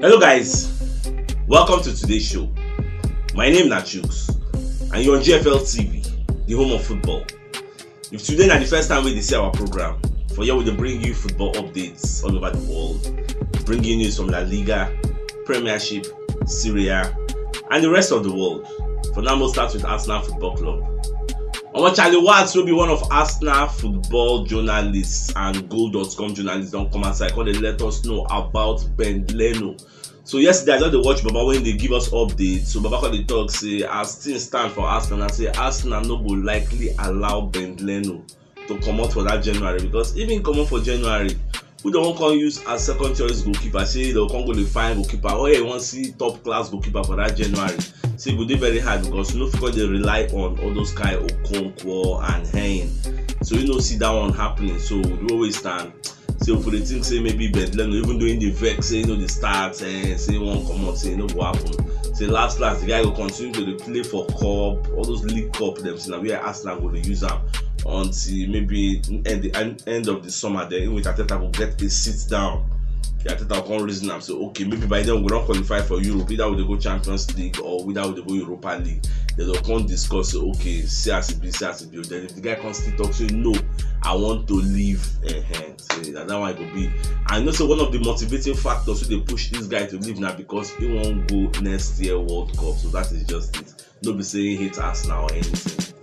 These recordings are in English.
Hello guys, welcome to today's show. My name is Nachukes and you're on GFL TV, the home of football. If today is the first time we see our program, for here we will bring you football updates all over the world, bringing news from La Liga, Premiership, Serie A, and the rest of the world. For now, we'll start with Arsenal Football Club. Charlie Watts will be one of Arsenal football journalists and Goal.com journalists. Don't come outside because they let us know about Ben Leno. So yesterday I just watch Baba when they give us updates. So Baba called the talk say as things stand for Arsenal, and say Arsenal no go likely allow Ben Leno to come out for that January, because even come out for January, we don't want to use as second choice goalkeeper. Say they'll come go to find goalkeeper. Oh yeah, you want to see top class goalkeeper for that January. See, it would be very hard because you know because they rely on all those guys Okonkwo and Hein. So you know see that one happening. So we always stand. So for the thing say maybe Ben Leno, even doing the vex, say the starts and say one come out, say what happen. Say last the guy will continue to play for cup, all those league cup them. So now we are Arsenal going to use them until maybe the end of the summer. Then with Arteta will get a sit down. Arteta will come reason them. So okay, maybe by then we don't qualify for Europe. Either we go Champions League or without we go Europa League. They will come discuss. So okay, see as it be. Then if the guy comes still talk, say no, I want to leave. So that one will be. And also one of the motivating factors they push this guy to leave now because he won't go next year World Cup. So that is just it. Don't be saying he hates Arsenal or anything.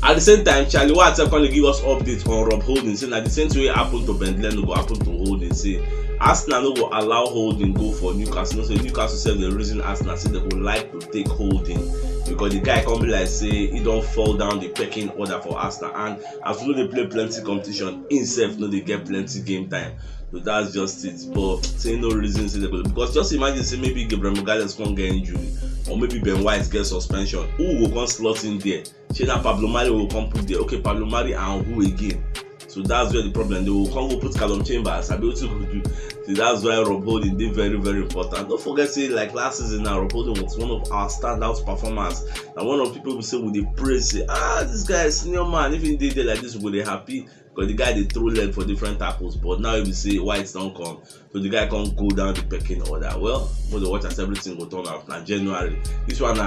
At the same time, Charlie Watts are going to give us updates on Rob Holding, saying that the same way happened to Ben Leno will happen to Holding. Say Arsenal will allow Holding go for Newcastle. So Newcastle said the reason Arsenal said they would like to take Holding because the guy come be like say he don't fall down the pecking order for Arsenal, and as you know they play plenty competition, himself know they get plenty game time. So that's just it. But say no reason say they go, because just imagine say maybe Gabriel Magalhaes can't get injury, or maybe Ben White get suspension. Who will come slot in there? Shana Pablo Mari will come put there. Okay, Pablo Mari and who again? So that's where the problem. They will come go put Callum Chambers. I be able to do. So that's why Rob Holding did very, very important. Don't forget, say like last season now, Rob Holding was one of our standout performers. And one of the people will say with the praise, say, this guy is senior man. If he did there like this, would they happy? Because the guy they throw leg for different tackles. But now if you say Whites don't come, so the guy can't go down the pecking order. Well, when they watch as everything will turn out now January. This one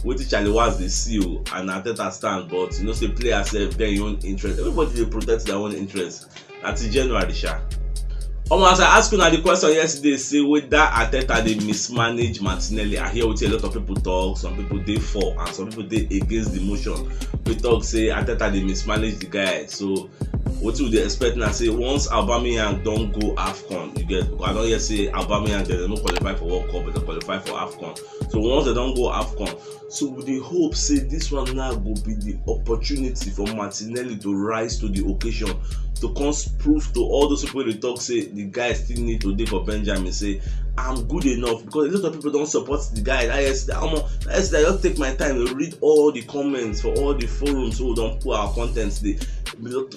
wait Charlie Watts they see you and Arteta stand, but you know say play yourself get your own interest. Everybody they protect their own interest. That's January, sha. As I asked you now the question yesterday, say whether Arteta they mismanage Martinelli. I hear a lot of people talk, some people they for and some people they against the motion. We talk say Arteta they mismanage the guy. So what would they expect now? Say once Aubameyang don't go AFCON, you get, because I don't yet say Aubameyang they don't qualify for World Cup, but they qualify for AFCON. So once they don't go AFCON, so with the hope say this one now will be the opportunity for Martinelli to rise to the occasion, to come prove to all those people they talk say the guy still need to do for Benjamin. Say I'm good enough, because a lot of people don't support the guy. I just take my time to read all the comments for all the forums who don't put our contents there.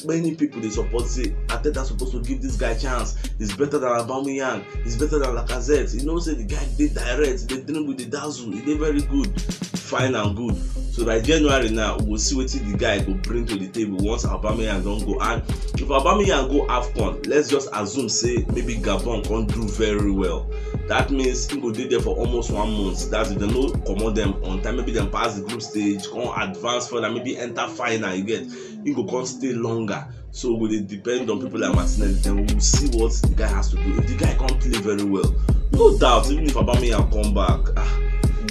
Many people they support say Arteta supposed to give this guy a chance. He's better than Aubameyang. He's better than Lacazette. You know, say the guy did direct. They drink with the dazzle. He did very good, fine and good. So by January now, we'll see what the guy will bring to the table once Aubameyang don't go. And if Aubameyang go AFCON, let's just assume say maybe Gabon can't do very well. That means he will be there for almost 1 month. That's if they no command them on time. Maybe them pass the group stage, come advance further, maybe enter final. You get, he go come stay longer. So will it depend on people like Martinelli? Then we will see what the guy has to do. If the guy can't play very well, no doubt, even if Aubameyang come back,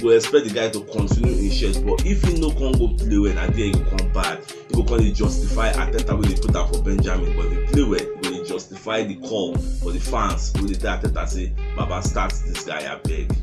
we will expect the guy to continue in shares. But if he no can go play well, and then he will come back, he will call it justify Arteta when they put out for Benjamin. But if he play well, he will justify the call for the fans. When they tell Arteta say, Baba starts this guy, I beg.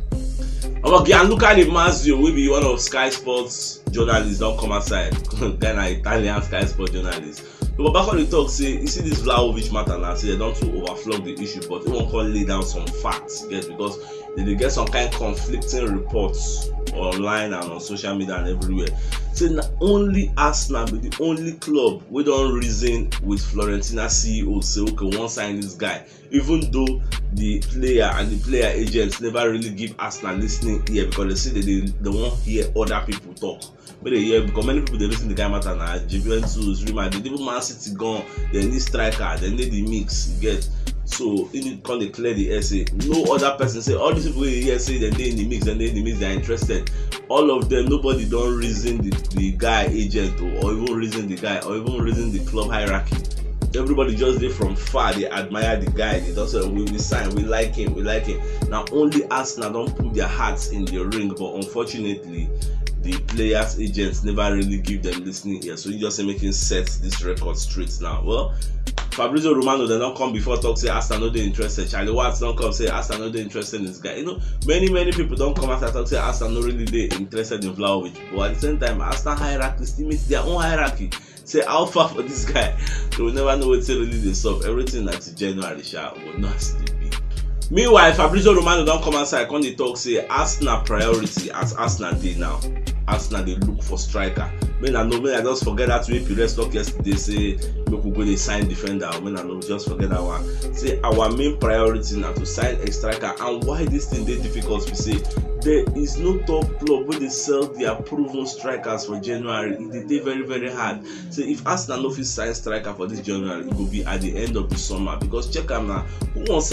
Gianluca Di Marzio will be one of Sky Sports journalists. Don't come outside. Then an Italian Sky Sports journalist. But back on the talk, say you see this Vlahovic matter now. Say they don't to overflow the issue, but they won't call lay down some facts. Yes, because they get some kind of conflicting reports online and on social media and everywhere. Say not only Arsenal be the only club we don't reason with Florentina CEO say okay, one sign this guy, even though the player and the player agents never really give Arsenal listening ear, because they say they won't hear other people talk. But they hear, because many people they listen to the guy matter now. Juventus, Real Madrid, even Man City gone, they need striker, they need the mix. You get. So in it, they clear the air, say no other person say all these people here say that they in the mix, they are interested. All of them, nobody don't reason the guy agent or even reason the guy or even reason the club hierarchy. Everybody just there from far, they admire the guy, they just say we sign, we like him. Now only Arsenal don't put their hearts in the ring, but unfortunately the players agents never really give them listening ear. So you just say making set this record straight now. Well, Fabrizio Romano they don't come before talk say Arsenal no they interested. Charlie Watts don't come say Arsenal no they interested in this guy. You know, many people don't come after talk say Arsenal no really they interested in Vlahovic. But at the same time, Arsenal hierarchy still meets their own hierarchy. Say how far for this guy. They will never know what really they solve. Everything that's January will not still be. Meanwhile, Fabrizio Romano don't come outside when they talk say Arsenal priority as Arsenal day now. Arsenal they look for striker. When I just forget that way Pires talk yesterday say make we go they sign defender. When I know just forget that one. Say our main priority now to sign a striker. And why this thing they difficult we say there is no top club where they sell their proven strikers for January. It dey very hard. So if Arsenal no fit sign striker for this January, it will be at the end of the summer. Because check am now, who won't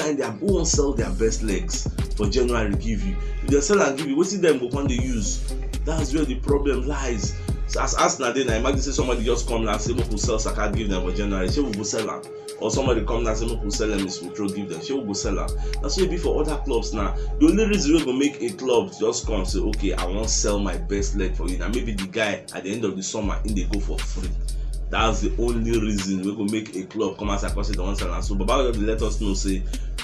sell their best legs for January give you? If they sell and give you, what see them go on they use? That's where the problem lies. So as Arsenal then I imagine say somebody just come and say we will sell Saka give them for January, say we go sell am. Or somebody come and say we will sell them is withdraw give them, say we go sell am. That's what it be for other clubs now. The only reason we go make a club just come say okay I want sell my best leg for you. Now maybe the guy at the end of the summer in they go for free. That's the only reason we go make a club come as I say they want sell am. So Baba let us know say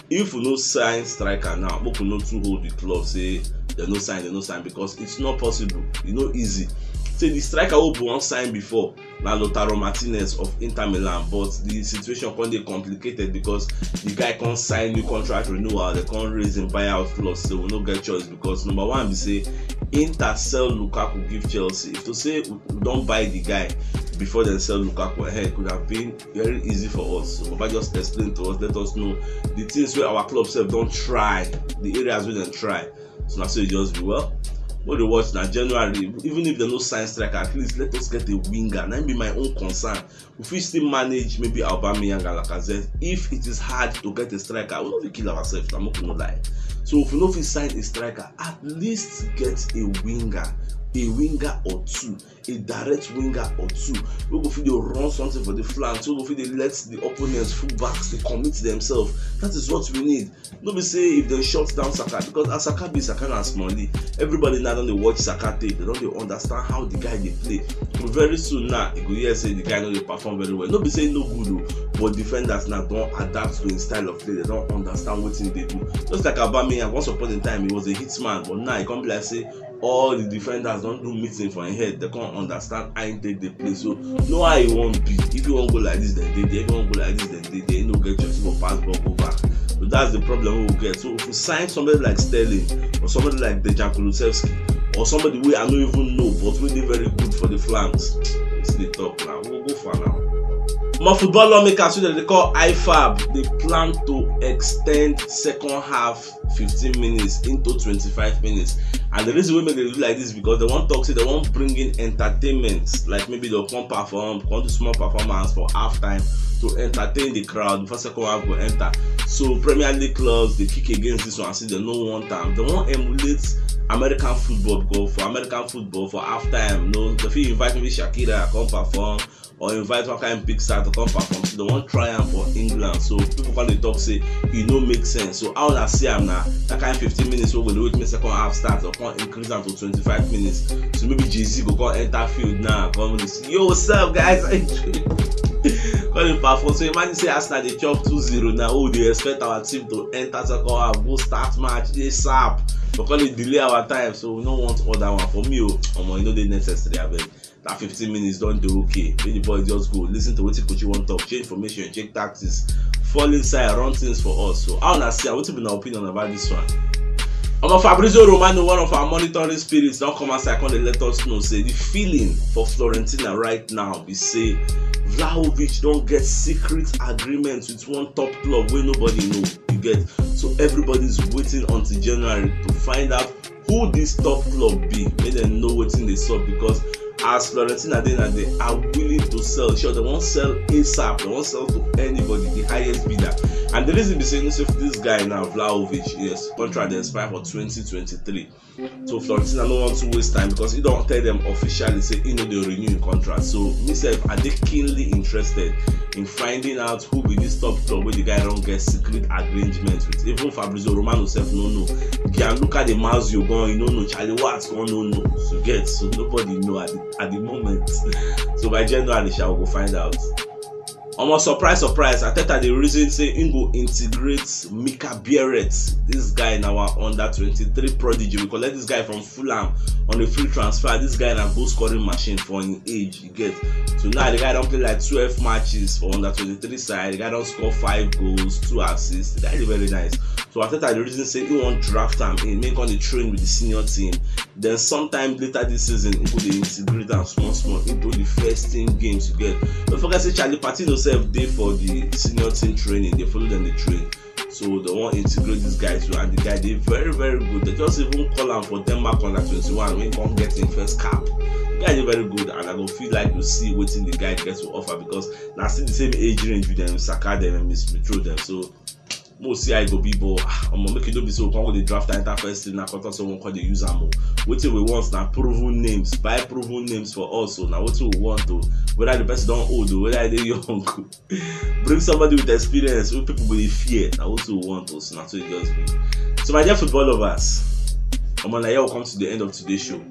if we no sign striker now, we will not to hold the club say they no sign because it's not possible. It's not easy. Say the striker who won sign before now Lautaro Martinez of Inter Milan, but the situation can be complicated because the guy can't sign new contract renewal, they can't raise him buyout clause, so we no get choice because number one we say Inter sell Lukaku give Chelsea. If to say we don't buy the guy before they sell Lukaku ahead, could have been very easy for us. So Baba just explain to us, let us know the things where our club self don't try, the areas we don't try. So now so it just be well. What they watch now January, even if they no sign striker, at least let us get a winger. That be my own concern. If we still manage maybe Aubameyang and Lacazette, if it is hard to get a striker, we don't kill ourselves. I'm not gonna lie. So if we don't sign a striker, at least get a winger or two, a direct winger or two. We go feel they run something for the flank, so we go feel they let the opponents fullbacks they commit themselves. That is what we need. Nobody say if they shut down Saka, because as Saka be Saka and Smalley, everybody now don't they watch Saka tape, they don't they understand how the guy they play. But very soon now, you go hear say the guy know they perform very well. Nobody say no good, but defenders now don't adapt to his style of play. They don't understand what thing they do. Just like Aubameyang, once upon a time he was a hitman, but now he can't be like say all the defenders don't do meeting for him head. They can't understand how he take the play. So no how he won't be. If you won't go like this, then they. If you won't go like this, then they no get just for pass ball go back. So that's the problem we will get. So if we sign somebody like Sterling or somebody like Dejan Kulusevski or somebody we I don't even know but really very good for the flanks, it's the top now. We'll go for now. More football lawmakers wey they call IFAB, they plan to extend second half 15 minutes into 25 minutes. And the reason why they do like this because they want talk say they want bring in entertainment, like maybe they'll come do small performance for halftime to entertain the crowd before second half will enter. So Premier League clubs they kick against this one and say they no want time. They want emulate American football because for American football for halftime, no, they feel invite maybe Shakira come perform or invite one kind of big star to come perform. So they want try am for England. So people can they talk say it no make sense. So how I see am now that kind of 15 minutes we will wait me second half start or come increase them to 25 minutes. So maybe Jay-Z go come enter field now. Come say, yo, what's up guys? Perform. So imagine say Arsenal they chop 2-0 now. Oh, they expect our team to enter second half, go start match, they sap. Because they delay our time, so we don't want other one. For me, you know they necessary. I mean, that 15 minutes don't do okay. When the boy just go listen to what you want to talk, change information, check tactics, fall inside, run things for us. So I wanna see what's been our opinion about this one. Fabrizio Romano, one of our monitoring spirits, don't come outside and let us know. Say the feeling for Fiorentina right now, we say Vlahovic don't get secret agreements with one top club where nobody know. You get so everybody's waiting until January to find out who this top club be. Make them know what's in the sub because as Fiorentina they are willing to sell. Sure, they won't sell ASAP, they won't sell to anybody, the highest bidder. And the reason be saying if this guy now, Vlahovic, yes, contract expire for 2023. So Fiorentina don't want to waste time because he don't tell them officially say they renew contract. So myself, are they keenly interested in finding out who be this top club where the guy don't get secret arrangements with? Even Fabrizio Romano self no. Gianluca De Marzio gone, you don't know. Charlie Watts gone, no. So nobody know at the moment. So by January, shall go find out. Almost surprise. Arteta the reason say he go integrate Mika Bierret, this guy in our under 23 prodigy. We collect this guy from Fulham on a free transfer. This guy na goal scoring machine for his age. You get. So now the guy don't play like 12 matches for under 23 side. The guy don't score 5 goals, 2 assists. That is very nice. So Arteta the reason say he won't draft him in, make on the train with the senior team. Then sometime later this season, he put the integrate and small into the first team games you get. Don't forget say Charlie Patino self day for the senior team training. They follow them the train. So they want to integrate these guys too, and the guy they very good. They just even call him for Denmark under 21 when he can't get in first cap. The guy is very good, and I go feel like to see what the guy gets to offer because now still the same age range with them, Saka them and throw them. So most see I go be but I'm make it don't be so come with the draft enter first team now contact someone called the user more. What we want now proven names, buy proven names for us. So now what we want to whether the person don't old or whether they young. Bring somebody with experience, with people with fear. Now what we want to so now so it just be. So my dear football lovers, Omonaya will come to the end of today's show.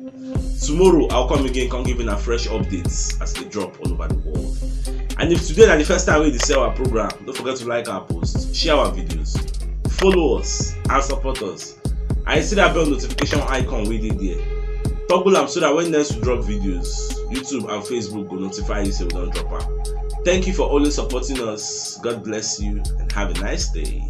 Tomorrow I'll come again, come giving a fresh updates as they drop all over the world. And if today is the first time we see our program, don't forget to like our posts, share our videos, follow us, and support us. And you see that bell notification icon we did there. Toggle them so that when next we drop videos, YouTube and Facebook will notify you so we don't drop them. Thank you for always supporting us. God bless you and have a nice day.